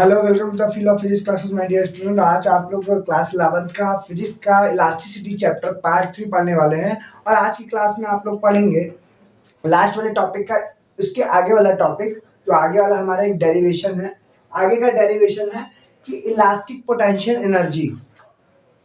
Hello, welcome to the field of physics classes my dear student. आज आप लोग class 11th का physics का इलास्टिसिटी चैप्टर पार्ट 3 पढ़ने वाले हैं। और आज की क्लास में आप लोग पढ़ेंगे लास्ट वाले टॉपिक का, उसके आगे वाला टॉपिक, जो आगे वाला हमारा एक डेरिवेशन है। आगे का डेरिवेशन है कि इलास्टिक पोटेंशियल एनर्जी।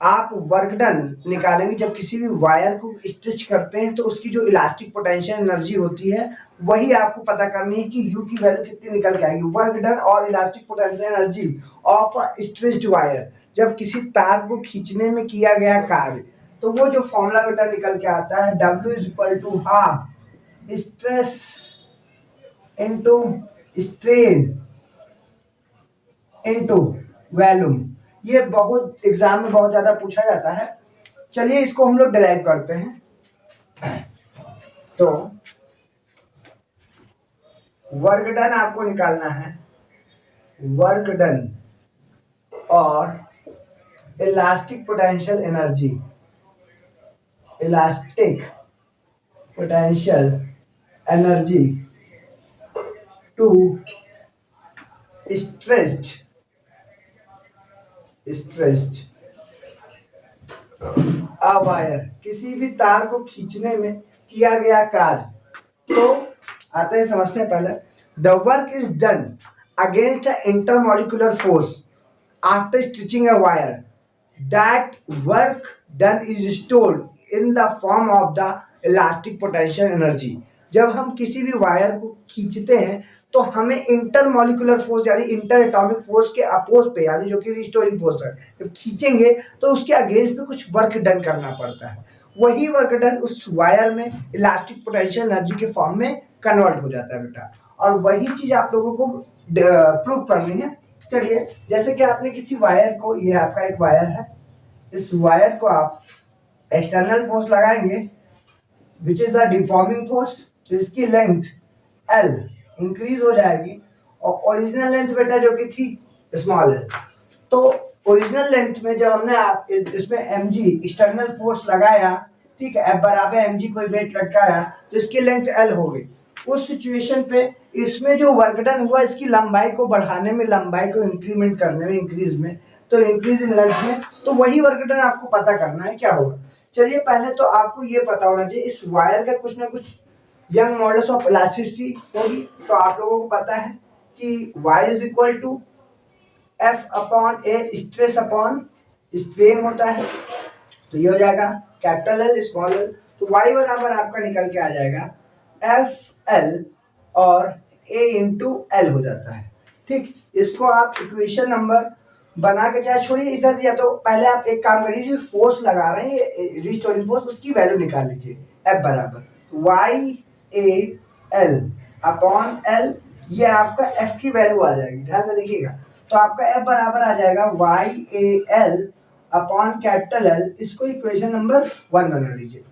आप वर्क डन निकालेंगे जब किसी भी वायर को स्ट्रेच करते हैं, तो उसकी जो इलास्टिक पोटेंशियल एनर्जी होती है वही आपको पता करनी है कि यू की वैल्यू कितनी निकल के आएगी। वर्क डन और elastic potential energy of a stretched wire, जब किसी तार को खींचने में किया गया कार्य, तो वो जो फॉर्मूला बेटा निकल के आता है W is equal to half stress into strain into volume. ये बहुत एग्जाम में बहुत ज्यादा पूछा जाता है। चलिए इसको हम लोग डिराइव करते हैं। तो वर्क डन आपको निकालना है, वर्क डन और elastic potential energy, elastic potential energy to stretched a wire, किसी भी तार को खींचने में किया गया कार्य। तो आते हैं समझते हैं पहले। The work is done against a intermolecular force after stitching a wire, that work done is stored in the form of the elastic potential energy. जब हम किसी भी वायर को खींचते हैं तो हमें इंटर मॉलिकुलर फोर्स यानी इंटर एटॉमिक फोर्स के अपोज पे, यानी जो कि रिस्टोरिंग फोर्स है, जब खींचेंगे तो उसके अगेंस्ट में कुछ वर्क डन करना पड़ता है। वही वर्क डन उस वायर में इलास्टिक पोटेंशियल एनर्जी के फॉर्म में कन्वर्ट हो जाता है बेटा। और वही चीज आप लोगों को प्रूव करनी है। चलिए, जैसे कि आपने किसी वायर को, ये आपका एक वायर है, इस वायर को आप एक्सटर्नल फोर्स लगाएंगे which is the deforming force, तो इसकी लेंथ L इंक्रीज हो जाएगी। और ओरिजिनल लेंथ बेटा जो कि थी स्मॉल l, तो ओरिजिनल लेंथ में जब हमने आप इसमें mg एक्सटर्नल फोर्स लगाया, ठीक है, F बराबर mg कोई वेट लटकाया, तो इसकी लेंथ L हो गई। उस सिचुएशन पे इसमें जो वर्क डन हुआ, इसकी लंबाई को बढ़ाने में, लंबाई को इंक्रीमेंट करने में, इंक्रीज में, तो इंक्रीज इन लेंथ में, तो वही वर्क डन आपको पता करना है क्या होगा। चलिए, पहले तो आपको ये पता होना चाहिए इस वायर का कुछ ना कुछ यंग मॉडल्स ऑफ इलास्टिसिटी होगी। तो आप लोगों को पता है कि y is equal to F upon a stress upon strain होता है, तो ये हो जाएगा कैपिटल L स्मॉल l। तो y बराबर आपका निकल के आ जाएगा FL और A इंटू L हो जाता है। ठीक, इसको आप इक्वेशन नंबर बना के, चाहे छोड़िए इधर, या तो पहले आप एक काम करिए, फोर्स लगा रहे हैं रिस्टोरिंग फोर्स, उसकी वैल्यू निकाल लीजिए। F बराबर y A L upon L, ये आपका F की वैल्यू आ जाएगी, ध्यान से देखिएगा। तो आपका F बराबर आ जाएगा y A L upon capital L। इसको इक्वेशन नंबर 1 बना लीजिए।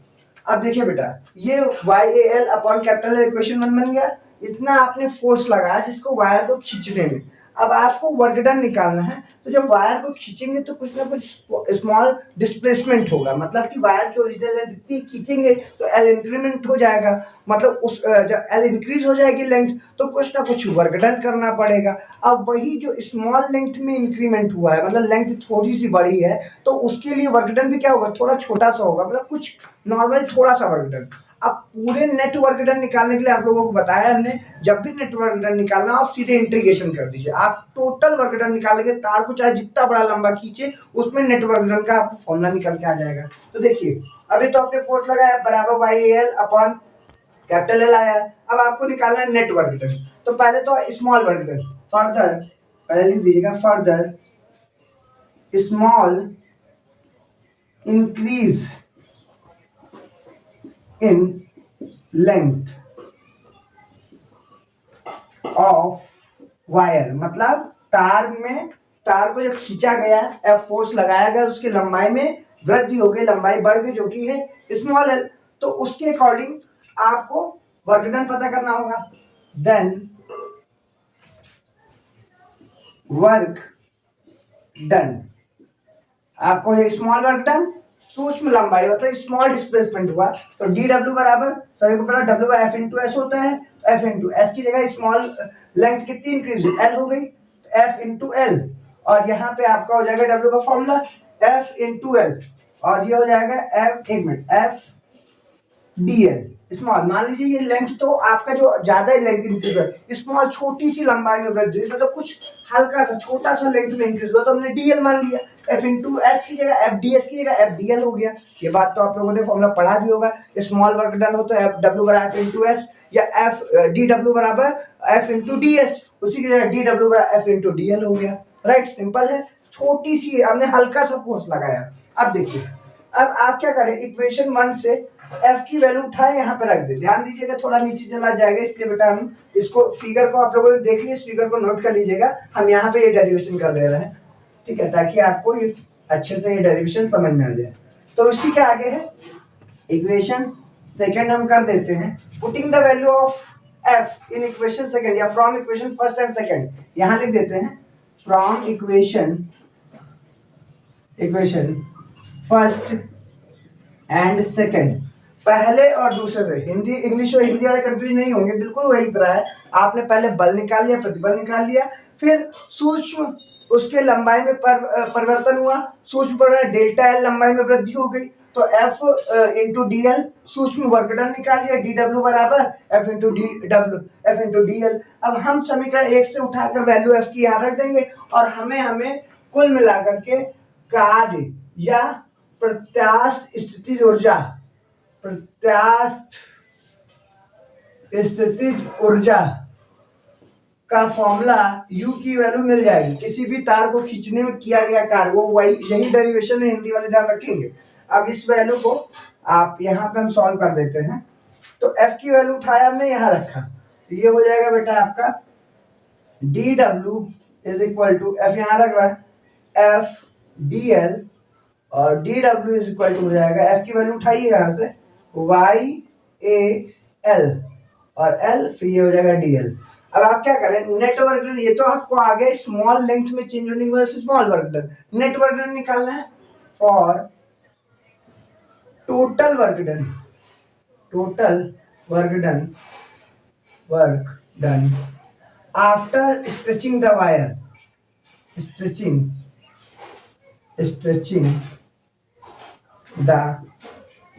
अब देखिए बेटा, ये y A L upon capital L equation 1 बन गया। इतना आपने फोर्स लगाया जिसको वायर को खींचने में। अब आपको वर्क डन निकालना है, तो जब वायर को खींचेंगे तो कुछ ना कुछ स्मॉल डिस्प्लेसमेंट होगा, मतलब कि वायर की ओरिजिनल लेंथ इतनी खींचेंगे तो एल इंक्रीमेंट हो जाएगा, मतलब उस जब एल इंक्रीज हो जाएगी लेंथ, तो कुछ ना कुछ वर्क डन करना पड़ेगा। अब वही जो स्मॉल लेंथ में इंक्रीमेंट हुआ है, मतलब लेंथ थोड़ी सी बड़ी है, तो उसके लिए वर्क डन भी क्या होगा, थोड़ा छोटा सा होगा, मतलब कुछ नॉर्मल थोड़ा सा वर्क डन। अब पूरे नेट वर्क डन निकालने के लिए आप लोगों को बताया हमने, जब भी नेट वर्क डन निकालना आप सीधे इंटीग्रेशन कर दीजिए। आप टोटल वर्क डन निकालेंगे, तार को चाहे जितना बड़ा लंबा खींचे, उसमें नेट वर्क डन का आपको फॉर्मूला निकल के आ जाएगा। तो देखिए, अभी तो आपने फोर्स लगाया बराबर Y L upon capital L आया। अब आपको निकालना है नेट वर्क डन। तो पहले तो स्मॉल वर्क डन, फर्दर, पहले लिख दीजिएगा further small increase in length of wire, मतलब तार में, तार को जब खींचा गया, एफ फोर्स लगाया गया, उसकी लंबाई में वृद्धि हो गई, लंबाई बढ़ गई, जो कि है स्मॉल एल। तो उसके अकॉर्डिंग आपको वर्क डन पता करना होगा। देन वर्क डन, आपको ये स्मॉल वर्क डन, सूक्ष्म लंबाई मतलब स्मॉल डिस्प्लेसमेंट हुआ, तो डी डब्ल्यू बराबर, सभी को पता W by F into S होता है। तो एफ इंटू एस की जगह स्मॉल लेंथ कितनी इंक्रीज हुई, एल हो गई, तो एफ इंटू एल, और यहाँ पे आपका हो जाएगा डब्ल्यू का फॉर्मूला एफ इंटू एल, और ये हो जाएगा एफ, एक minute, F D L small. मान लीजिए ये लेंथ तो आपका जो ज्यादा लेंथ इंक्रीज है, स्मॉल छोटी सी लंबाई में वृद्धि हुई, मतलब कुछ हल्का सा छोटा सा लेंथ में इंक्रीज हुआ, तो हमने डीएल मान लिया। एफ इंटू एस की जगह एफ डी एस की जगह एफ डी एल हो गया। ये बात तो आप लोगों ने फॉर्मूला पढ़ा भी होगा। स्मॉल वर्क डन हो तो एफ डब्ल्यू बराबर एफ इंटू एस, या एफ डी डब्ल्यू बराबर एफ इंटू डी एस, उसी की जगह डी डब्ल्यू बराबर एफ इंटू डी एल हो गया। राइट, सिंपल है, छोटी सी हमने हल्का सा फोर्स लगाया। अब देखिए, अब आप क्या करें, इक्वेशन 1 से f की वैल्यू उठाए यहाँ पे रख दे। ध्यान दीजिएगा, थोड़ा नीचे चला जाएगा, इसलिए बेटा हम इसको फिगर को आप लोगों ने देख लिया, इस फिगर को नोट कर लीजिएगा। हम यहाँ पे ये डेरिवेशन कर दे रहे हैं, ठीक है, ताकि आपको ये अच्छे से ये डेरिवेशन समझ में आ जाए। तो इसी के आगे है इक्वेशन सेकंड, हम कर देते हैं putting the value of f in equation second, या from equation first and second. यहाँ लिख देते हैं from equation first and second, पहले और दूसरे से। हिंदी इंग्लिश और हिंदी वाले कंफ्यूज नहीं होंगे, बिल्कुल वही तरह है। आपने पहले बल निकाल लिया, प्रतिबल निकाल लिया, फिर सूक्ष्म उसके लंबाई में परिवर्तन हुआ, सूक्ष्म परिवर्तन डेल्टा एल लंबाई में वृद्धि हो गई, तो एफ इंटू डी एल सूक्ष्म वर्क डन निकाल लिया, डी डब्ल्यू बराबर F into D W, F into D L. अब हम समीकरण 1 से उठाकर वैल्यू एफ की यहाँ रख देंगे, और हमें कुल मिलाकर के कार्य या प्रत्यास्थ स्थितिज ऊर्जा का फॉर्मूला U की वैल्यू मिल जाएगी। किसी भी तार को खींचने में किया गया कार्य, वो वही, यही डेरिवेशन है, हिंदी वाले ध्यान रखेंगे। अब इस वैल्यू को आप यहाँ पे हम सॉल्व कर देते हैं, तो F की वैल्यू उठाया हमने, यहाँ रखा, तो ये हो जाएगा बेटा आपका D W is equal to F, यहाँ रख रहा है एफ डी एल, और D W is equal to हो जाएगा, एफ की वैल्यू उठाइए यहाँ से, वाई ए एल, और एल, फिर ये हो जाएगा डी एल। अब आप क्या करें, नेट वर्क डन, ये तो आपको आगे स्मॉल लेंथ में चेंज होने की वजह से small work done, net work done निकालना है for total work done after stretching the wire, stretching the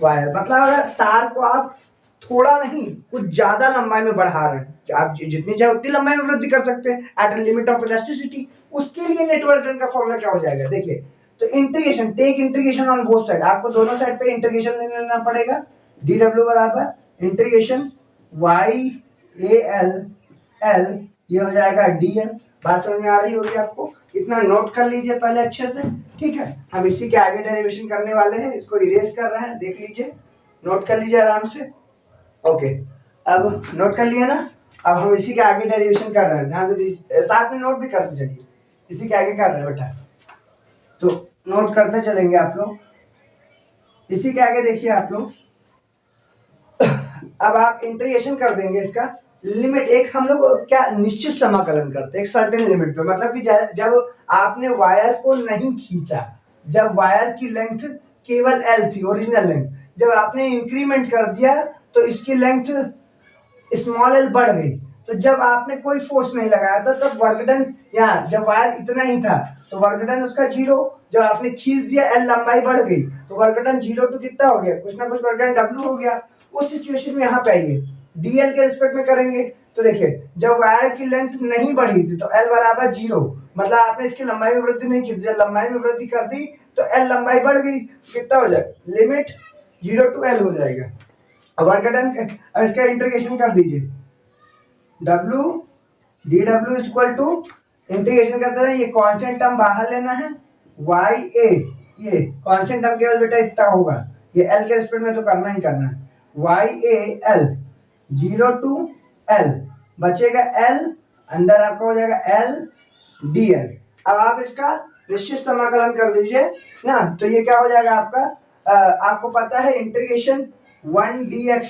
wire, मतलब अगर तार को आप थोड़ा नहीं कुछ ज्यादा लंबाई में बढ़ा रहे हैं, आप जितनी चाहे उतनी लंबाई में वृद्धि कर सकते हैं एट लिमिट ऑफ इलास्टिसिटी, उसके लिए नेट वर्क डन का फॉर्मूला क्या हो जाएगा, देखिए। तो integration, take integration on both side, आपको दोनों साइड पे इंटीग्रेशन लेना पड़ेगा। डी डब्ल्यू बराबर integration Y A L L, ये हो जाएगा डी एल। बात समझ में आ रही होगी आपको, इतना नोट कर लीजिए पहले अच्छे से, ठीक है। हम इसी के आगे डेरिवेशन करने वाले हैं, इसको इरेज कर रहे हैं, देख लीजिए, नोट कर लीजिए आराम से। ओके, अब नोट कर लिया ना, अब हम इसी के आगे डेरिवेशन कर रहे हैं, ध्यान से साथ में नोट भी करते चलिए, इसी के आगे कर रहे हैं बेटा, तो नोट करते चलेंगे आप लोग। इसी के आगे देखिए आप लोग, अब आप इंटीग्रेशन कर देंगे इसका लिमिट, एक हम लोग क्या निश्चित समाकलन करते हैं एक सर्टेन लिमिट पे, मतलब कि जब आपने वायर को नहीं खींचा, जब वायर की लेंथ केवल एल थी, ओरिजिनल लेंथ, जब आपने इंक्रीमेंट कर दिया तो इसकी लेंथ स्मॉल एल बढ़ गई, तो जब आपने कोई फोर्स नहीं लगाया था तब वर्क डन, यहाँ जब वायर इतना ही था तो वर्क डन उसका 0, जब आपने खींच दिया एल लंबाई बढ़ गई तो वर्क डन 0 टू कितना हो गया, कुछ ना कुछ वर्क डन डब्ल्यू हो गया। उस सिचुएशन में यहाँ पे आइए, डीएल के रिस्पेक्ट में करेंगे, तो देखिए जब वायर की लेंथ नहीं बढ़ी थी तो एल बराबर 0, मतलब आपने इसकी लंबाई में वृद्धि नहीं की, जब लंबाई में वृद्धि कर दी तो एल लंबाई बढ़ गई, कितना हो जाएगा, लिमिट 0 टू एल हो जाएगा। अब वर्क डन, इसका इंटीग्रेशन कर दीजिए, W D W is equal to, integration करते हैं, ये कांस्टेंट टर्म बाहर लेना है, वाई ए, ये कांस्टेंट टर्म केवल बेटा इतना होगा, ये एल के रिस्पेक्ट में तो करना ही करना है, Y A L 0 to L, बचेगा एल, अंदर आपका हो जाएगा एल डी एल। अब आप इसका निश्चित समाकलन कर दीजिए ना, तो ये क्या हो जाएगा आपका, आपको पता है इंटीग्रेशन 1 dx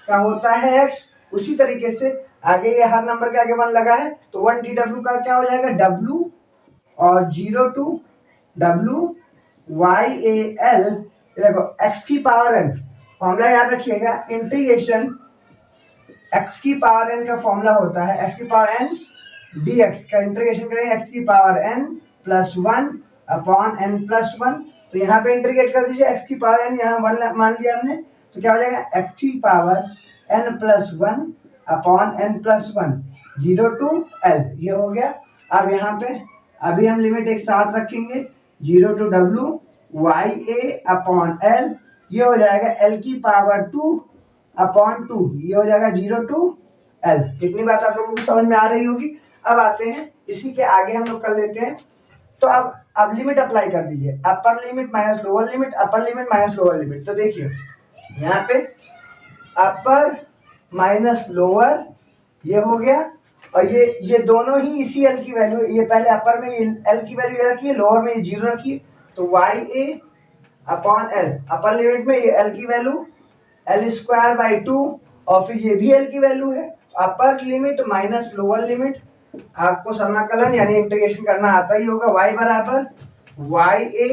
का होता है x, उसी तरीके से आगे ये हर नंबर के आगे 1 लगा है तो 1 dw का क्या हो जाएगा w, और 0 to w y a l, देखो x की पावर n, फॉर्मूला याद रखिएगा, इंटीग्रेशन x की पावर n का फॉर्मूला होता है x की पावर n dx का इंटीग्रेशन करेंगे x की power n plus 1 upon n plus 1। तो यहाँ पे इंटीग्रेट कर दीजिए x की पावर n, यहाँ 1 मान लिया हमने, तो क्या हो जाएगा x की power n plus 1 upon n plus 1 0 to l, ये हो गया। अब यहाँ पे अभी हम लिमिट एक साथ रखेंगे 0 to w y a upon l, ये हो जाएगा l की पावर 2 अपॉन 2, ये हो जाएगा 0 टू l। इतनी बात आप लोगों को समझ में आ रही होगी। अब आते हैं इसी के आगे हम लोग कर लेते हैं। तो अब लिमिट अप्लाई कर दीजिए, upper limit minus lower limit, upper limit minus lower limit. तो देखिए यहाँ पे अपर माइनस लोअर ये हो गया, और ये दोनों ही इसी एल की वैल्यू, ये पहले अपर में एल की वैल्यू रखिए, लोअर में ये 0 रखिए। तो वाई ए अपॉन एल, अपर लिमिट में ये एल की वैल्यू एल स्क्वायर बाई 2, और फिर ये भी एल की वैल्यू है। Upper limit minus lower limit, आपको समाकलन यानी इंटीग्रेशन करना आता ही होगा। y बराबर वाई ए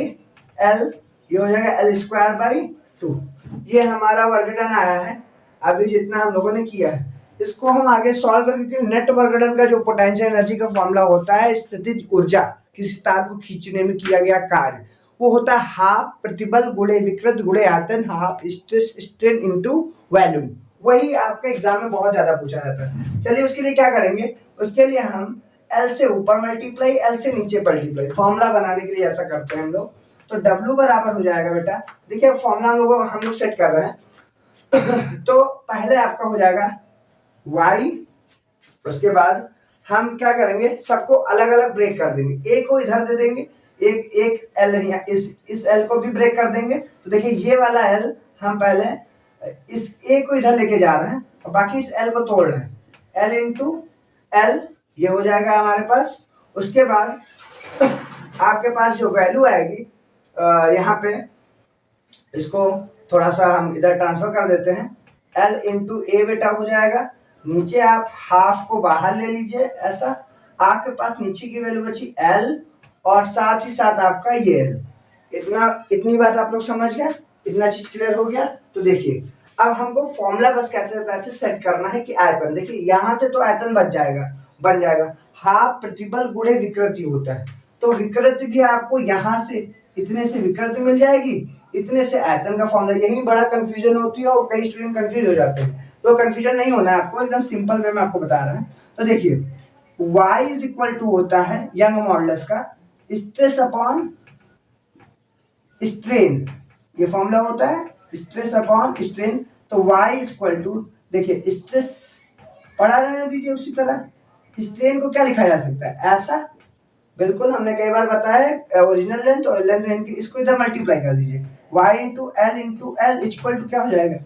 एल, ये हो जाएगा एल स्क्वायर बाई 2। ये हमारा वर्क डन आया है अभी जितना हम लोगों ने किया है। इसको हम आगे सॉल्व करेंगे, क्योंकि नेट वर्क डन का जो पोटेंशियल एनर्जी का फॉर्मूला होता है, स्थितिज ऊर्जा किसी तार को खींचने में किया गया कार्य, वो होता है हाफ प्रतिबल गुणे विकृत गुणे आयतन, half stress strain into volume. वही आपके एग्जाम में बहुत ज्यादा पूछा जाता है। चलिए उसके लिए क्या करेंगे, उसके लिए हम L से ऊपर मल्टीप्लाई L से नीचे मल्टीप्लाई, फॉर्मूला बनाने के लिए ऐसा करते हैं हम लोग। तो W बराबर हो जाएगा बेटा, देखिए फॉर्मूला हम लोग सेट कर रहे हैं। तो पहले आपका हो जाएगा y, उसके बाद हम क्या करेंगे, सबको अलग अलग ब्रेक कर देंगे। ए को इधर दे देंगे, एक एल है, इस एल को भी ब्रेक कर देंगे। तो देखिए ये वाला एल हम पहले इस ए को इधर लेके जा रहे हैं और बाकी इस एल को तोड़ रहे हैं, एल इंटू एल, ये हो जाएगा हमारे पास। उसके बाद आपके पास जो वैल्यू आएगी यहाँ पे, इसको थोड़ा सा हम इधर ट्रांसफर कर देते हैं, एल इंटू ए बेटा हो जाएगा। नीचे आप हाफ को बाहर ले लीजिए, ऐसा आपके पास नीचे की वैल्यू बची एल, और साथ ही साथ आपका ये एल। इतनी बात आप लोग समझ गए, इतना चीज क्लियर हो गया। तो देखिए अब हमको फॉर्मूला बस कैसे सेट करना है कि आयतन, देखिए यहाँ से तो आयतन बन जाएगा हाफ प्रतिबल गुणे विकृति होता है। तो विकृति भी आपको यहाँ से इतने से विकृति मिल जाएगी, इतने से आयतन का फॉर्मूला। यही बड़ा कंफ्यूजन होती है और कई स्टूडेंट कंफ्यूज हो जाते हैं। तो कंफ्यूजन नहीं होना है आपको, एकदम सिंपल वे में आपको बता रहा है। तो देखिए y इज इक्वल टू होता है यंग मॉडुलस का स्ट्रेस अपॉन स्ट्रेन, ये फॉर्मूला होता है स्ट्रेस अपॉन स्ट्रेन। तो y इज इक्वल टू, देखिए स्ट्रेस पढ़ा रहने दीजिए, उसी तरह स्ट्रेन को क्या लिखा जा सकता है, ऐसा बिल्कुल हमने कई बार बताया, ओरिजिनल लेंथ और लेंथ की, इसको इधर मल्टीप्लाई कर दीजिए, y into L equal to क्या हो जाएगा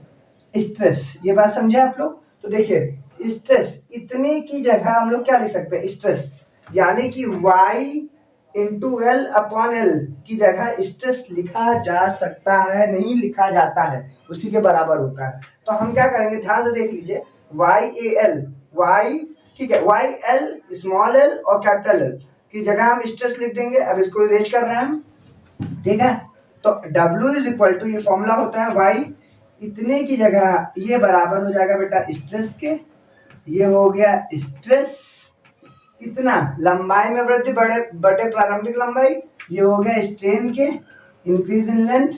स्ट्रेस। ये बात समझे आप लोग। तो देखिए स्ट्रेस इतने की जगह हम लोग क्या लिख सकते हैं स्ट्रेस, यानी कि y into L upon L की जगह स्ट्रेस लिखा जा सकता है, नहीं लिखा जाता है, उसी के बराबर होता है। तो हम क्या करेंगे, ध्यान से देख लीजिए, वाई ए एल, वाई ठीक है, वाई एल स्मॉल एल और कैपिटल एल की जगह हम स्ट्रेस लिख देंगे। अब इसको इरेज कर रहे हैं हम, ठीक है। तो W इज इक्वल टू, ये फॉर्मूला होता है y इतने की जगह ये बराबर हो जाएगा बेटा स्ट्रेस के, ये हो गया स्ट्रेस इतना, लंबाई में वृद्धि बटे प्रारंभिक लंबाई, ये हो गया स्ट्रेन के इंक्रीज इन लेंथ।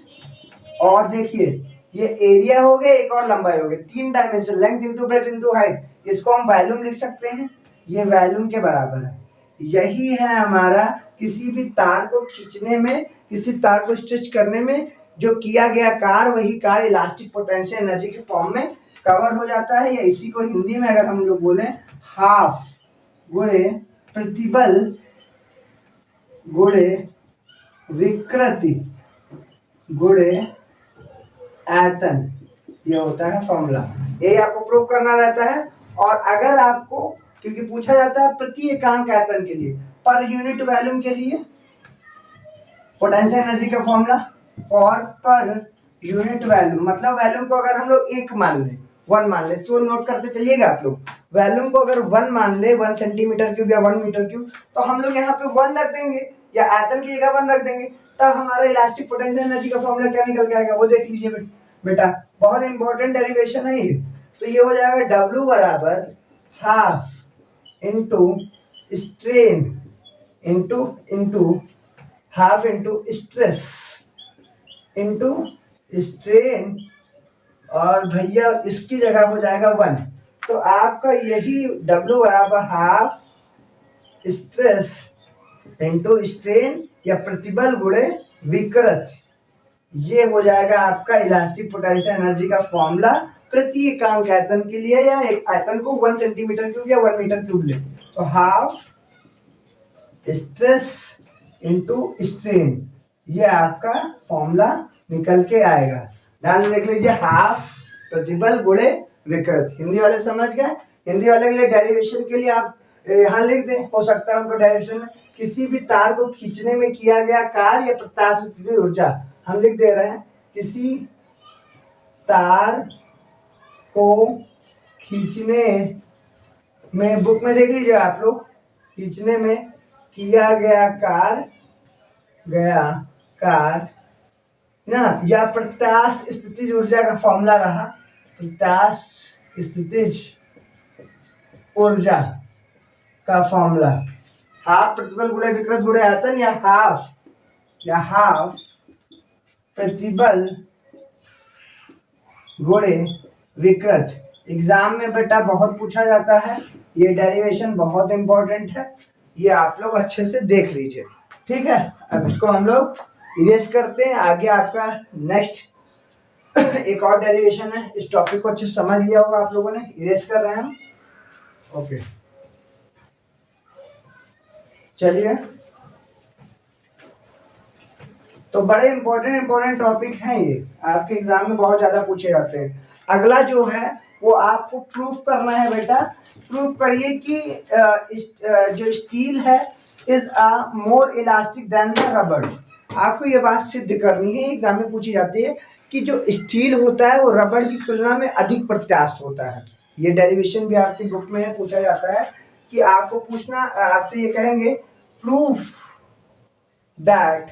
और देखिए ये एरिया हो गया, एक और लंबाई हो गई, 3 dimension, length into breadth into height, इसको हम वॉल्यूम लिख सकते हैं, ये वॉल्यूम के बराबर है। यही है हमारा किसी भी तार को खींचने में, किसी तार को स्ट्रेच करने में जो किया गया कार्य, वही कार्य इलास्टिक पोटेंशियल एनर्जी के फॉर्म में कवर हो जाता है। या इसी को हिंदी में अगर हम लोग बोले, हाफ गुणे प्रतिबल गुणे विकृति गुणे आयतन, ये होता है फॉर्मूला। ये आपको प्रूव करना रहता है। और अगर आपको, क्योंकि पूछा जाता है प्रति एकांक आयतन के लिए, पर यूनिट वॉल्यूम के लिए पोटेंशियल एनर्जी का फॉर्मूला, और पर यूनिट वॉल्यूम, मतलब वॉल्यूम को अगर हम लोग 1 मान ले, 1 मान ले, तो नोट करते चलिएगा आप लोग, वॉल्यूम को अगर 1 मान ले, 1 सेंटीमीटर क्यूब या 1 मीटर क्यूब, तो हम लोग यहाँ पे 1 रख देंगे, या आयतन की जगह 1 रख देंगे, तब हमारा इलास्टिक पोटेंशियल एनर्जी का फॉर्मूला क्या निकल के आएगा, वो देख लीजिए बेटा, बहुत इंपॉर्टेंट डेरिवेशन है ये। तो ये हो जाएगा W बराबर half into strain into into half into stress into strain, और भैया इसकी जगह हो जाएगा 1। तो आपका यही W बराबर हाफ स्ट्रेस इंटू स्ट्रेन या प्रतिबल गुणे विकृत, ये हो जाएगा आपका इलास्टिक पोटेंशियल एनर्जी का फॉर्मूला प्रति एकांक आयतन के लिए, या एक आयतन को 1 सेंटीमीटर क्यूब या 1 मीटर क्यूब ले। तो हाफ स्ट्रेस इंटू स्ट्रेन, ये आपका फॉर्मूला निकल के आएगा। ध्यान से देख लीजिए, हाफ प्रतिबल गुणे विकृत। हिंदी वाले समझ गए? हिंदी वाले के लिए डेरिवेशन के लिए आप यहाँ लिख दें, हो सकता है उनको डेरिवेशन में किसी भी तार को खींचने में किया गया कार्य या प्रत्याशित स्थितिज ऊर्जा, हम लिख दे रहे हैं किसी तार को खींचने में, बुक में देख लीजिए आप लोग, खींचने में किया गया कार्य ना, या प्रत्याश स्थितिज ऊर्जा का फॉर्मूला रहा, प्रत्याश स्थितिज ऊर्जा का फॉर्मूला हाफ प्रतिबल गुणे विकृत गुणे आयतन, या हाफ प्रतिबल गुणे विकृत। एग्जाम में बेटा बहुत पूछा जाता है, ये डेरिवेशन बहुत इंपॉर्टेंट है, ये आप लोग अच्छे से देख लीजिए, ठीक है। अब इसको हम लोग इरेज करते हैं, आगे आपका नेक्स्ट एक और डेरिवेशन है। इस टॉपिक को अच्छे से समझ लिया होगा आप लोगों ने, इरेज कर रहे हैं हम, ओके। चलिए, तो बड़े इंपॉर्टेंट टॉपिक हैं ये, आपके एग्जाम में बहुत ज्यादा पूछे जाते हैं। अगला जो है वो आपको प्रूफ करना है बेटा, प्रूफ करिए कि जो स्टील है is a more elastic than the rubber. आपको ये बात सिद्ध करनी है, एग्जाम में पूछी जाती है कि जो स्टील होता है वो रबर की तुलना में अधिक प्रत्यास्थ होता है। ये डेरिवेशन भी आपकी बुक में है, पूछा जाता है कि आपको पूछना, आपसे ये कहेंगे proof that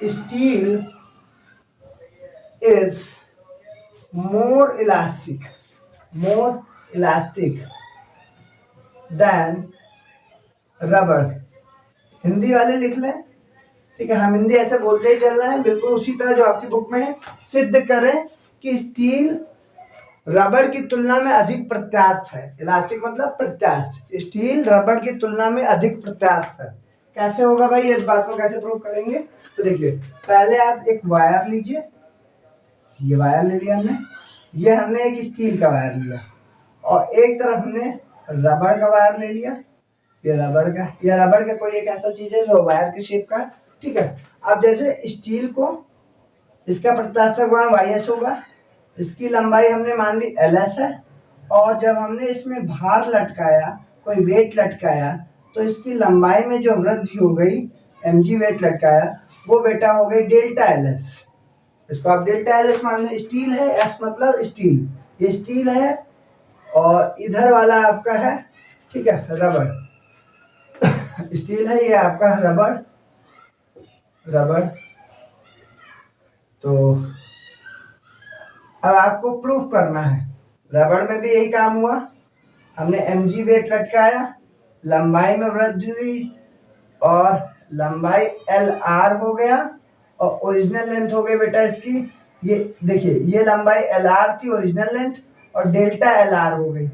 steel is more elastic than rubber. Hindi वाले लिख लें, ठीक है, हम हिंदी ऐसे बोलते ही चल रहे हैं, बिल्कुल उसी तरह जो आपकी बुक में है। सिद्ध करें कि स्टील रबर की तुलना में अधिक प्रत्यास्थ है। इलास्टिक मतलब प्रत्यास्थ, स्टील रबर की तुलना में अधिक प्रत्यास्थ है। कैसे होगा भाई, इस बात को कैसे प्रूव करेंगे? तो देखिए, पहले आप एक वायर लीजिए, ये वायर ले लिया हमने, ये हमने एक स्टील का वायर लिया, और एक तरफ हमने रबर का वायर ले लिया, ये रबर का कोई एक ऐसा चीज है जो वायर के शेप का है, ठीक है। अब जैसे स्टील को, इसका प्रत्यास्थ गुणांक YS होगा, इसकी लंबाई हमने मान ली LS है, और जब हमने इसमें भार लटकाया, कोई वेट लटकाया, तो इसकी लंबाई में जो वृद्धि हो गई, mg वेट लटकाया, वो बेटा हो गई डेल्टा LS। इसको आप डेल्टा LS मान लें। स्टील है, S मतलब स्टील, ये स्टील है, और इधर वाला आपका है, ठीक है, रबर। स्टील है, ये आपका रबर। तो अब आपको प्रूफ करना है, रबर में भी यही काम हुआ, हमने mg वेट लटकाया, लंबाई में वृद्धि हुई, और लंबाई LR हो गया, और ओरिजिनल लेंथ हो गई बेटा इसकी, ये देखिए, ये लंबाई LR थी ओरिजिनल लेंथ, और डेल्टा LR हो गई,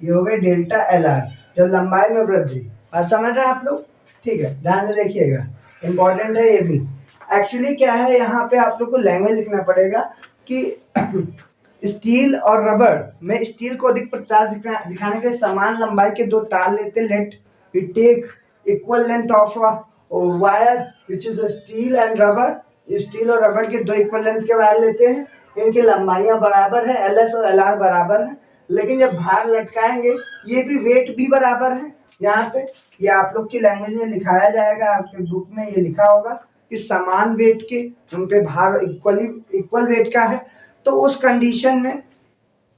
ये हो गई डेल्टा LR जब लंबाई में वृद्धि। आज समझ रहे हैं आप लोग? ठीक है, ध्यान से देखिएगा, इंपॉर्टेंट है ये भी। एक्चुअली क्या है, यहाँ पे आप लोग को लैंग्वेज लिखना पड़ेगा कि स्टील और रबर में स्टील को अधिक प्रत्यास्थ दिखाने के लिए समान लंबाई के दो तार लेते, let it take equal length of wire which is steel and rubber. Steel और रबर के दो इक्वल लेंथ के वायर लेते हैं, इनकी लंबाइयां बराबर है, LS और LR बराबर है, लेकिन जब भार लटकाएंगे ये भी वेट भी बराबर है। यहाँ पे ये आप लोग की लैंग्वेज में लिखाया जाएगा, आपके बुक में ये लिखा होगा कि समान वेट के, उन पे भार इक्वल वेट का है। तो उस कंडीशन में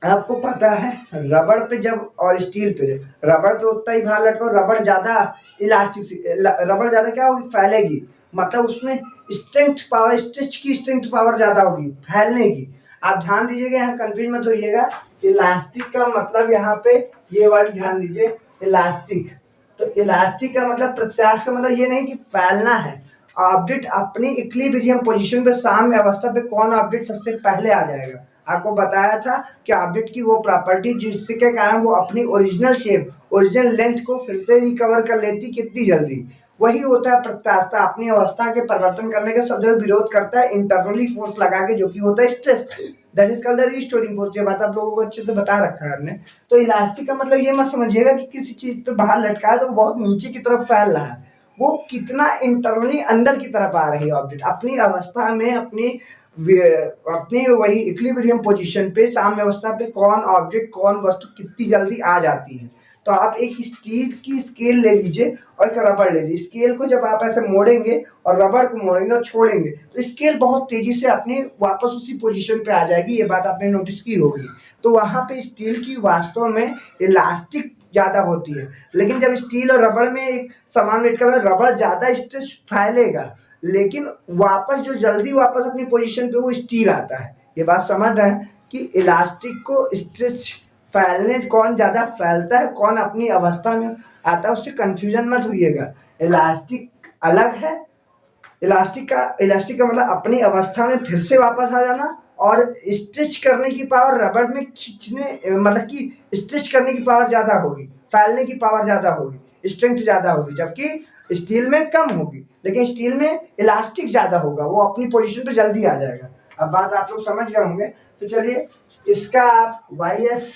आपको पता है, रबर पे जब और स्टील पे, रबर पे उतना ही भार लटकाओ, रबर ज्यादा इलास्टिक, रबर ज्यादा क्या होगी, फैलेगी, मतलब उसमें स्ट्रेंथ पावर, स्ट्रेच की स्ट्रेंथ पावर ज्यादा होगी फैलने की। आप ध्यान दीजिएगा, यहाँ कंफ्यूज मत होइएगा, इलास्टिक का मतलब यहाँ पे ये वर्ड ध्यान दीजिए, इलास्टिक। तो इलास्टिक का मतलब, प्रत्यास्थ का मतलब ये नहीं कि फैलना है। ऑब्जेक्ट अपनी इक्विलिब्रियम पोजीशन पे, साम्य अवस्था पे कौन ऑब्जेक्ट सबसे पहले आ जाएगा। आपको बताया था कि ऑब्जेक्ट की वो प्रॉपर्टी जिसके कारण वो अपनी ओरिजिनल शेप, ओरिजिनल लेंथ को फिर से रिकवर कर लेती कितनी जल्दी। वही होता है प्रत्यास्थता, अपनी अवस्था के परिवर्तन करने का सब जगह विरोध करता है इंटरनली फोर्स लगा के, जो कि होता है stress. That is called the restoring force. ये बात आप लोगों को अच्छे से बता रखा है हमने। तो इलास्टिक का मतलब ये मत समझिएगा कि किसी चीज पे बाहर लटका है तो वो बहुत नीचे की तरफ फैल रहा है। वो कितना इंटरनली अंदर की तरफ आ रही है ऑब्जेक्ट, अपनी अवस्था में, अपनी वही इक्विलिब्रियम पोजीशन पे, साम्य अवस्था पे कौन ऑब्जेक्ट, कौन वस्तु कितनी जल्दी आ जाती है। तो आप एक स्टील की स्केल ले लीजिए और एक रबड़ ले लीजिए। स्केल को जब आप ऐसे मोड़ेंगे और रबड़ को मोड़ेंगे और छोड़ेंगे तो स्केल बहुत तेजी से अपनी वापस उसी पोजीशन पे आ जाएगी। ये बात आपने नोटिस की होगी। तो वहां पे स्टील की वास्तव में इलास्टिक ज्यादा होती है। लेकिन जब स्टील और रबड़ में एक समान वेट का, रबड़ ज्यादा स्ट्रेस फैलेगा, लेकिन वापस जो जल्दी वापस अपनी पोजीशन पे वो स्टील आता है। ये बात समझ रहे हैं कि इलास्टिक को स्ट्रेस फैलने, कौन ज्यादा फैलता है, कौन अपनी अवस्था में आता है, उससे कंफ्यूजन मत होइएगा। इलास्टिक अलग है। इलास्टिक का मतलब अपनी अवस्था में फिर से वापस आ जाना, और स्ट्रेच करने की पावर रबड़ में खींचने, मतलब कि स्ट्रेच करने की पावर ज्यादा होगी, फैलने की पावर ज्यादा होगी, स्ट्रेंथ ज्यादा होगी, जबकि स्टील में कम होगी। लेकिन स्टील में इलास्टिक ज्यादा होगा, वो अपनी पोजीशन पे जल्दी आ जाएगा। अब बात आप लोग समझ गए होंगे। तो चलिए इसका आप वाई एस,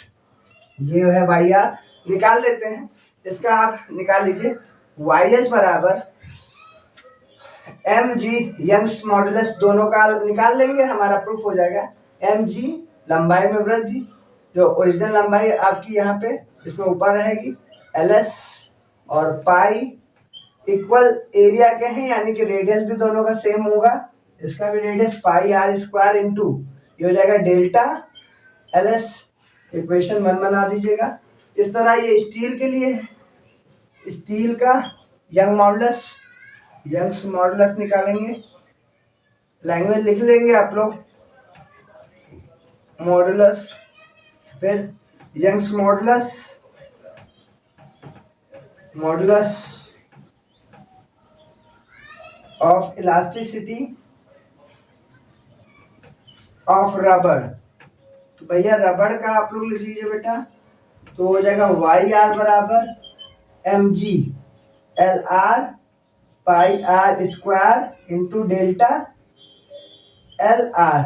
ये है वाई आर, निकाल लेते हैं। इसका आप निकाल लीजिए, वाई एस बराबर एम जी यंग्स मॉडुलस, दोनों का निकाल लेंगे, हमारा प्रूफ हो जाएगा। एम जी लंबाई में वृद्धि, जो ओरिजिनल लंबाई आपकी यहाँ पे इसमें ऊपर रहेगी, एल एस और पाई इक्वल एरिया के हैं, यानी कि रेडियस भी दोनों का सेम होगा। इसका भी radius pi R square into, ये हो जाएगा डेल्टा एल एस। इक्वेशन 1 बना दीजिएगा। इस तरह ये स्टील के लिए, स्टील का यंग मॉडुलस, यंग्स मॉडुलस निकालेंगे, लैंग्वेज लिख लेंगे आप लोग, मॉडुलस, फिर Young's modulus, modulus of elasticity of rubber. तो भैया रबड़ का आप लोग लिख लीजिए बेटा, तो हो जाएगा वाई आर बराबर M G L R pi R square into delta L R.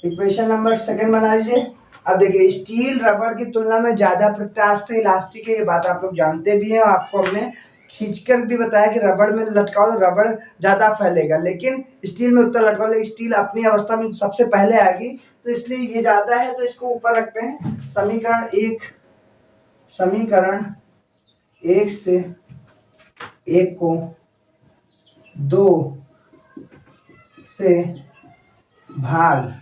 Equation number 2 बना लीजिए। अब देखिए स्टील रबड़ की तुलना में ज्यादा प्रत्यास्थ इलास्टिक है, ये बात आप लोग जानते भी हैं। आपको हमने खींचकर भी बताया कि रबड़ में लटकाओ तो रबड़ ज्यादा फैलेगा, लेकिन स्टील में उतना लटकाओ, लेकिन स्टील अपनी अवस्था में सबसे पहले आएगी, तो इसलिए ये ज्यादा है। तो इसको ऊपर रखते हैं। समीकरण एक से एक को 2 से भाग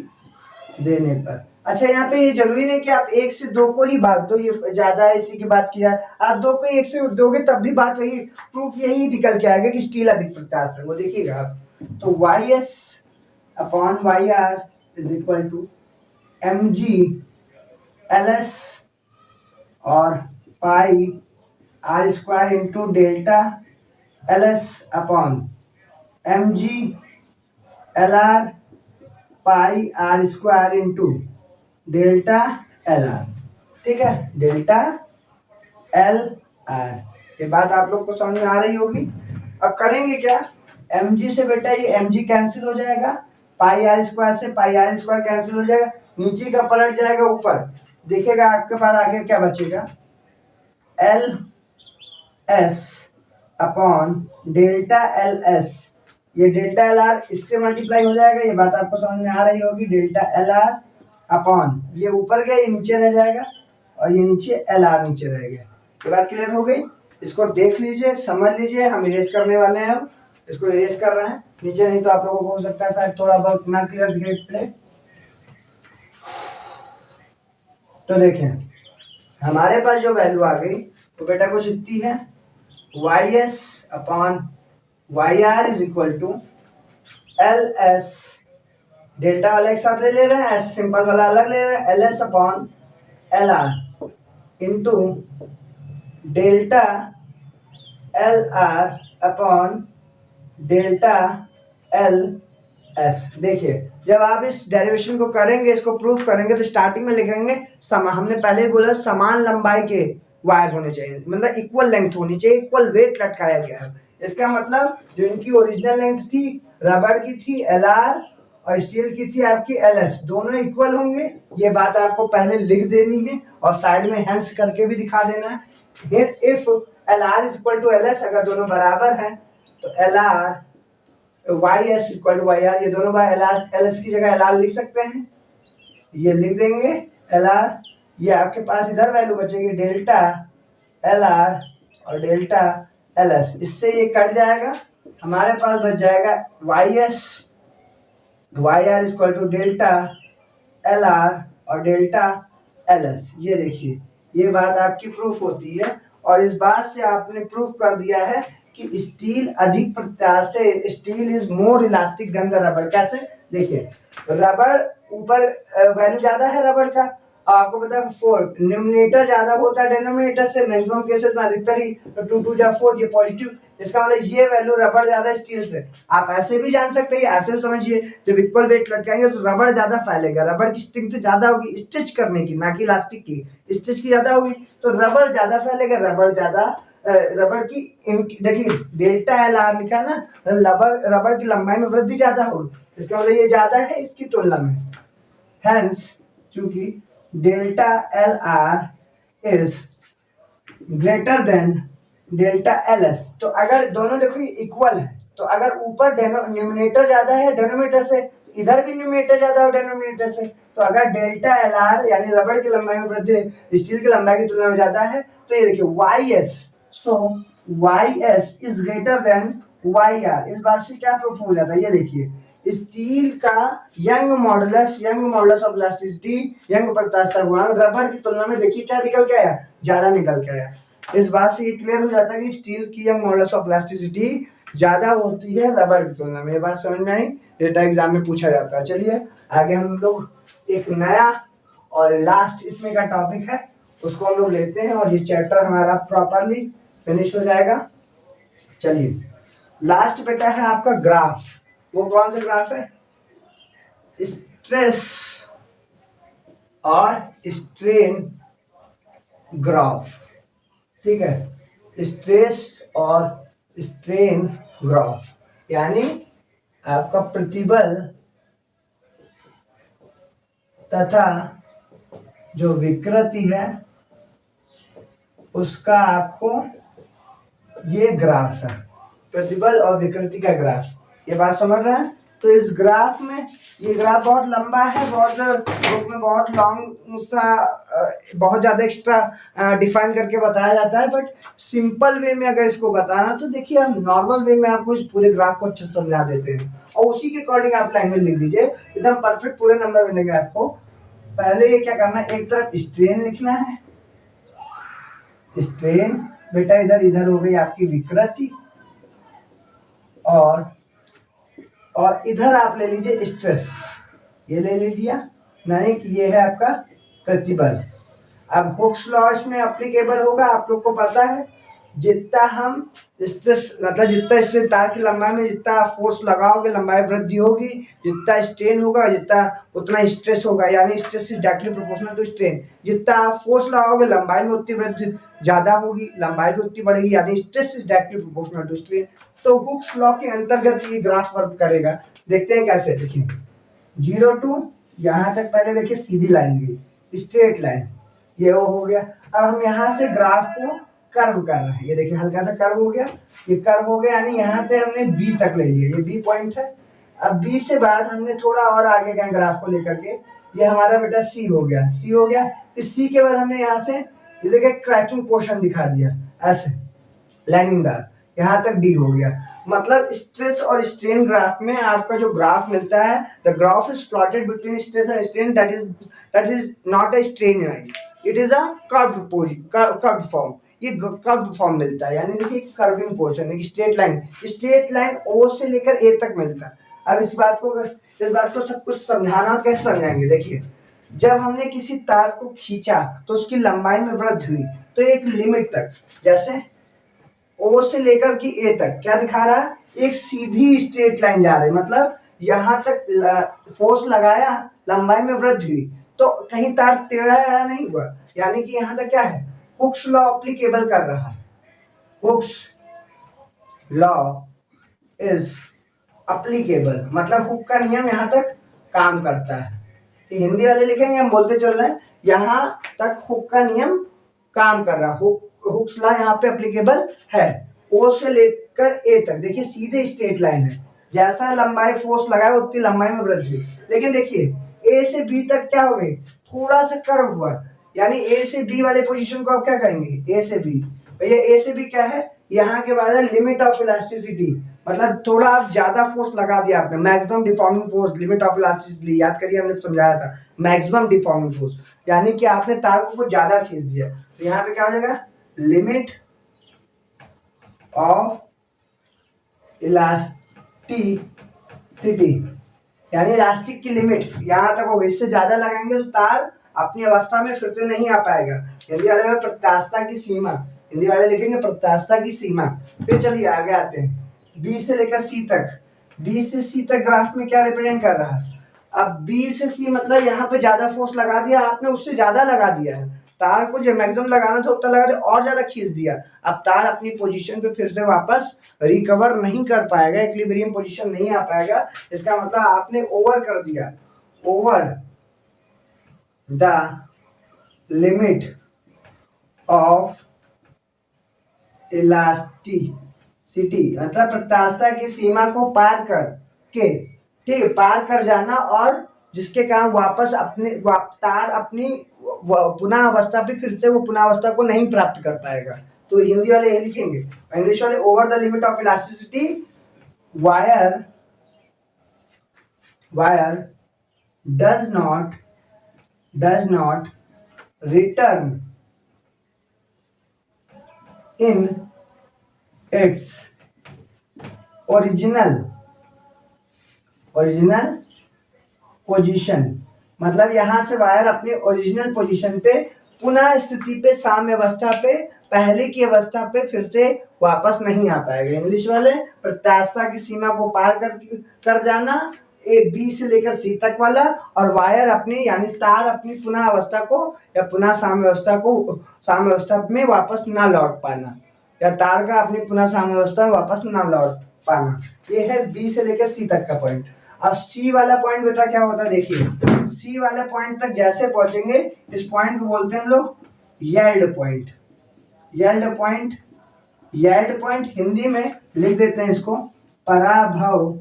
देने पर, अच्छा यहाँ पे ये जरूरी नहीं कि आप 1 से 2 को ही भाग दो, ये ज्यादा है इसी की बात किया। आप 2 को 1 से दोगे तब भी बात वही, प्रूफ यही निकल के आएगा कि स्टील अधिक प्रत्यास्थ है। वो देखिएगा आप। तो Y S upon Y R is equal to M G L S और pi R square into delta L S upon M G L R pi R square into delta L R. ठीक है, delta L are. ये बात आप लोग को समझ में आ रही होगी। अब करेंगे क्या, एम जी से बेटा ये एम जी कैंसिल हो जाएगा, पाई आर स्क्वायर से पाई आर स्क्वायर कैंसिल हो जाएगा, नीचे का पलट जाएगा ऊपर। देखिएगा आपके पास आगे क्या बचेगा, L S upon delta L S. ये डेल्टा एल आर इससे मल्टीप्लाई हो जाएगा, ये बात आपको समझ में आ रही होगी। डेल्टा एल आर अपॉन ये ऊपर गया, ये नीचे रह जाएगा, और ये नीचे एल आर नीचे रह गया। ये बात क्लियर हो गई। इसको देख लीजिए, समझ लीजिए। हम इरेज करने वाले हैं, हम इसको इरेज कर रहे हैं नीचे, नहीं तो आप लोगों को हो सकता है शायद थोड़ा बहुत ना क्लियर दिखाई पड़े। तो देखें हमारे पास जो वैल्यू आ गई तो बेटा कुछ इतनी है, Y S upon Y R is equal to L S, delta वाला एक साथ ले रहे हैं, ऐसे सिंपल वाला अलग ले रहे हैं, L S upon L R into delta L are upon delta L S. देखिए जब आप इस डेरिवेशन को करेंगे, इसको प्रूफ करेंगे, तो स्टार्टिंग में लिखेंगे हमने पहले ही बोला समान लंबाई के वायर होने चाहिए, मतलब इक्वल लेंथ होनी चाहिए, इक्वल वेट लटकाया गया है। इसका मतलब जो इनकी ओरिजिनल लेंथ थी रबड़ की थी एल आर और स्टील की थी आपकी एल एस, दोनों इक्वल होंगे। ये बात आपको पहले लिख देनी है और साइड में हेंस करके भी दिखा देना है। If L R is equal to L S, अगर दोनों बराबर हैं तो L R Y S equal to Y R, ये दोनों बार एल आर एल एस की जगह एल आर लिख सकते हैं, ये लिख देंगे एल आर। ये आपके पास इधर वैल्यू बचेगी डेल्टा एल आर और डेल्टा एल एस, इससे ये कट जाएगा, हमारे पास बच जाएगा Y S Y R equal to delta L R और डेल्टा एल एस। ये देखिए ये बात आपकी प्रूफ होती है, और इस बात से आपने प्रूफ कर दिया है कि स्टील अधिक प्रत्याश से steel is more elastic than the rubber. कैसे? देखिए रबड़ ऊपर वैल्यू ज्यादा है रबड़ का, आपको पता है 4 न्यूमिनेटर ज्यादा होता है डेनोमिनेटर से, मैक्सिमम केसेस में अधिकतर ही 2 2 जा 4, ये पॉजिटिव, इसका मतलब ये वैल्यू रबड़ ज्यादा स्टील से। आप ऐसे भी जान सकते हैं, ऐसे भी समझिए, जब इक्वल वेट लटकाएंगे तो रबड़ ज्यादा फैलेगा, रबड़ की स्ट्रेंथ ज्यादा होगी स्टिच करने की, ना कि इलास्टिक की, स्टिच की ज्यादा होगी तो रबड़ ज्यादा फैलेगा, रबड़ ज्यादा रबड़ की देखिए डेल्टा एल आर लिखा है ना, रबड़ की लंबाई में वृद्धि ज्यादा होगी, इसका मतलब ये ज्यादा है इसकी तुलना में। हेंस चूंकि delta L R is greater then delta L S, तो अगर दोनों देखो इक्वल है, तो अगर ऊपर न्यूमिनेटर ज्यादा है डेनोमिनेटर से, इधर भी न्यूमिनेटर ज्यादा हो डेनोमिनेटर से, तो अगर डेल्टा एल आर यानी रबड़ की लंबाई में वृद्धि स्टील की लंबाई की तुलना में ज्यादा है, तो ये देखिए Y S, so Y S is greater than Y R. इस बात से क्या प्रूफ हो जाता है, ये देखिए स्टील का Young modulus of elasticity, Young प्रत्यास्थता गुणांक रबड़ की तुलना में देखिए क्या निकल के आया, ज्यादा निकल के आया। इस बात से ये क्लियर हो जाता है कि स्टील की यंग मॉडुलस ऑफ इलास्टिसिटी ज्यादा होती है रबड़ की तुलना में। ये बात समझ में आई, डेटा एग्जाम में पूछा जाता है। चलिए आगे हम लोग एक नया और लास्ट इसमें का टॉपिक है, उसको हम लोग लेते हैं और ये चैप्टर हमारा प्रॉपरली फिनिश हो जाएगा। चलिए लास्ट बेटा है आपका ग्राफ। वो कौन सा ग्राफ है? स्ट्रेस और स्ट्रेन ग्राफ, ठीक है, स्ट्रेस और स्ट्रेन ग्राफ, यानी आपका प्रतिबल तथा जो विकृति है उसका आपको ये ग्राफ है, प्रतिबल और विकृति का ग्राफ। ये बात समझ रहे हैं? तो इस ग्राफ में, ये ग्राफ बहुत लंबा है, बहुत बुक में बहुत लॉन्ग सा बहुत ज़्यादा एक्स्ट्रा डिफाइन करके बताया जाता है, बट सिंपल वे में अगर इसको बताना तो देखिए हम नॉर्मल वे में आपको इस पूरे ग्राफ को अच्छे से समझा देते हैं, और उसी के अकॉर्डिंग आप लैंग्वेज लिख दीजिए, एकदम परफेक्ट पूरे नंबर मिलेंगे आपको। पहले ये क्या करना है, एक तरफ स्ट्रेन लिखना है, स्ट्रेन बेटा इधर इधर हो गई आपकी विकृति, और इधर आप ले लीजिए स्ट्रेस, ये ले लीजिए, नहीं कि ये है आपका प्रतिबल। अब हुक्स लॉ इसमें एप्लीकेबल होगा, आप लोग को पता है, जितना हम स्ट्रेस मतलब जितना इससे तार की लंबाई में जितना फोर्स लगाओगे लंबाई वृद्धि होगी, जितना स्ट्रेन होगा जितना उतना स्ट्रेस होगा, यानी stress is directly proportional to strain. जितना आप फोर्स लगाओगे लंबाई में उतनी वृद्धि ज्यादा होगी, लंबाई भी उतनी बढ़ेगी, यानी stress is directly proportional to strain. तो हुक्स लॉ के अंतर्गत ये ग्राफ वर्क करेगा। देखते हैं कैसे, देखिए 0 to यहाँ तक पहले देखिए सीधी लाइन गई, स्ट्रेट लाइन, ये वो हो गया। अब हम यहाँ से ग्राफ को कर्व कर रहे हैं, ये देखिए हल्का सा कर्व हो गया, ये कर्व हो गया, यानी यहाँ से हमने बी तक ले लिया, ये बी पॉइंट है। अब बी से बाद हमने थोड़ा और आगे गए ग्राफ को लेकर के, ये हमारा बेटा सी हो गया, सी हो गया। इस सी के बाद हमने यहाँ से ये देखिए क्रैकिंग पोर्शन दिखा दिया ऐसे लाइनिंगदार, यहाँ तक डी हो गया। मतलब स्ट्रेस और स्ट्रेन ग्राफ में आपका जो ग्राफ मिलता है, the graph is plotted between stress and strain, that is not a strain line, it is a curved form. ये कर्व्ड फॉर्म मिलता है, यानी देखिए कर्विंग पोर्शन, एक स्ट्रेट लाइन ओ से लेकर ए तक मिलता है। अब इस बात को सब कुछ समझाना कैसे समझाएंगे, देखिए जब हमने किसी तार को खींचा तो उसकी लंबाई में वृद्धि हुई, तो एक लिमिट तक, जैसे ओ से लेकर कि ए तक क्या दिखा रहा है, एक सीधी स्ट्रेट लाइन जा रही है, मतलब यहां तक फोर्स लगाया, लंबाई में वृद्धि हुई, तो कहीं तार टेढ़ा एढ़ा नहीं हुआ, यानी कि यहां तक क्या है, हुक्स लॉ अप्लीकेबल कर रहा है। हुक्स लॉ इज अप्लीकेबल, मतलब हुक का नियम यहां तक काम करता है। हिंदी वाले लिखेंगे, हम बोलते चल रहे हैं, यहाँ तक हुक का नियम काम कर रहा, हुक्स लॉ यहाँ पे अप्लीकेबल है। ओ से लेकर ए तक देखिए सीधे स्ट्रेट लाइन है, जैसा लंबाई फोर्स लगाए उतनी लंबाई में वृद्धि। लेकिन देखिए ए से बी तक क्या हो गई, थोड़ा सा कर्व हुआ, यानी ए से बी वाले पोजीशन को आप क्या करेंगे, ए से बी, भैया ए से बी क्या है, यहाँ के बाद है लिमिट ऑफ इलास्टिसिटी, मतलब थोड़ा आप ज्यादा फोर्स लगा दिया आपने, maximum deforming force, limit of elasticity याद करिए, हमने समझाया था, मैक्सिमम डिफॉर्मिंग फोर्स, यानी कि आपने तार को कुछ ज्यादा खींच दिया, तो यहाँ पे क्या हो जाएगा, लिमिट ऑफ इलास्टिसिटी, यानी इलास्टिक की लिमिट यहाँ तक होगी, इससे ज्यादा लगाएंगे तो तार अपनी अवस्था में फिर से नहीं आ पाएगा। हिंदी वाले में प्रत्यास्थता की सीमा, हिंदी वाले लिखेंगे प्रत्यास्थता की सीमा। फिर चलिए आगे आते हैं, बी से लेकर सी तक, बी से सी तक ग्राफ में क्या रिप्रेजेंट कर रहा है, अब बी से सी मतलब यहाँ पे ज्यादा फोर्स लगा दिया आपने, उससे ज्यादा लगा दिया है, तार को जो मैक्सिमम लगाना था उतना लगा दिया और ज्यादा खींच दिया, अब तार अपनी पोजीशन पे फिर से वापस रिकवर नहीं कर पाएगा, इक्विलिब्रियम पोजीशन नहीं आ पाएगा, इसका मतलब आपने ओवर कर दिया, over the limit of elasticity, मतलब प्रत्यास्थता की सीमा को पार कर के, ठीक है, पार कर जाना, और जिसके कारण वापस अपने तार अपनी पुनः अवस्था पे फिर से वो पुनः अवस्था को नहीं प्राप्त कर पाएगा। तो हिंदी वाले ये लिखेंगे, इंग्लिश वाले over the limit of elasticity wire does not return in its original position, मतलब यहां से वायर अपने ओरिजिनल पोजीशन पे पुनः स्थिति पे, साम्य अवस्था पे, पहले की अवस्था पे फिर से वापस नहीं आ पाएगा। इंग्लिश वाले प्रत्यास्थता की सीमा को पार कर जाना, ए बी से लेकर सी तक वाला, और वायर अपनी यानी तार अपनी पुनः अवस्था को या पुनः साम्य अवस्था में वापस ना लौट पाना, या तार का अपनी पुनः साम्य अवस्था में वापस ना लौट पाना, ये है बी से लेकर सी तक का पॉइंट। अब सी वाला पॉइंट बेटा क्या होता है, देखिए सी वाले पॉइंट तक जैसे पहुंचेंगे, इस पॉइंट को बोलते हैं हम लोग yield point. Yield point Hindi में लिख देते हैं इसको पराभव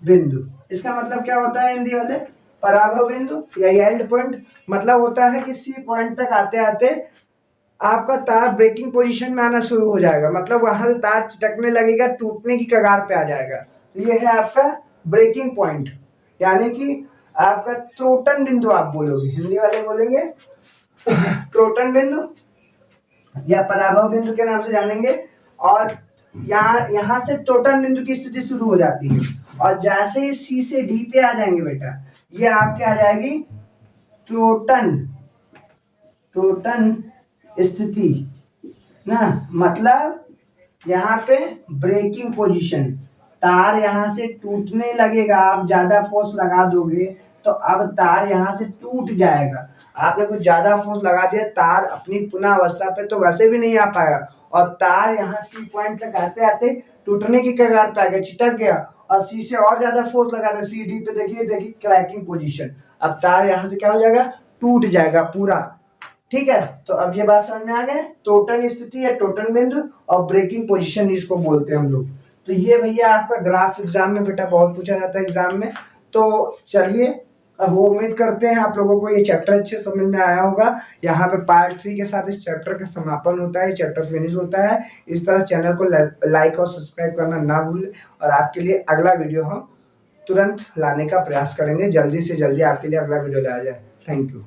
बिंदु। इसका मतलब क्या होता है हिंदी वाले, पराभव बिंदु या यील्ड पॉइंट मतलब होता है कि सी पॉइंट तक आते आते आपका तार ब्रेकिंग पोजीशन में आना शुरू हो जाएगा, मतलब वहां से तार चिटकने लगेगा, टूटने की कगार पे आ जाएगा, तो ये है आपका ब्रेकिंग पॉइंट, यानी कि आपका त्रोटन बिंदु आप बोलोगे, हिंदी वाले बोलेंगे त्रोटन बिंदु या पराभव बिंदु के नाम से जानेंगे। और यहाँ से त्रोटन बिंदु की स्थिति शुरू हो जाती है, और जैसे ही सी से डी पे आ जाएंगे बेटा, ये आपके आ जाएगी त्रोटन स्थिति ना, मतलब यहाँ पे ब्रेकिंग पोजीशन, तार यहाँ से टूटने लगेगा, आप ज्यादा फोर्स लगा दोगे तो अब तार यहाँ से टूट जाएगा, आपने कुछ ज्यादा फोर्स लगा दिया, तार अपनी पुनः अवस्था पे तो वैसे भी नहीं आ पाएगा, और तार यहाँ सी पॉइंट तक आते आते टूटने की कगार पे आ गया, चिटक गया, और सी से और ज्यादा फोर्स लगा दे, सी डी पे देखिए क्रैकिंग पोजीशन, अब तार यहाँ से क्या हो जाएगा, टूट जाएगा पूरा। ठीक है, तो अब ये बात समझ में आ गए, टोटल स्थिति या टोटल बिंदु और ब्रेकिंग पोजीशन इसको बोलते हैं हम लोग। तो ये भैया आपका ग्राफ एग्जाम में बेटा बहुत पूछा जाता है एग्जाम में। तो चलिए अब वो उम्मीद करते हैं आप लोगों को ये चैप्टर अच्छे समझ में आया होगा। यहाँ पे पार्ट 3 के साथ इस चैप्टर का समापन होता है, चैप्टर फिनिश होता है। इस तरह चैनल को लाइक और सब्सक्राइब करना ना भूलें, और आपके लिए अगला वीडियो हम तुरंत लाने का प्रयास करेंगे, जल्दी से जल्दी आपके लिए अगला वीडियो लाया जाए। Thank you.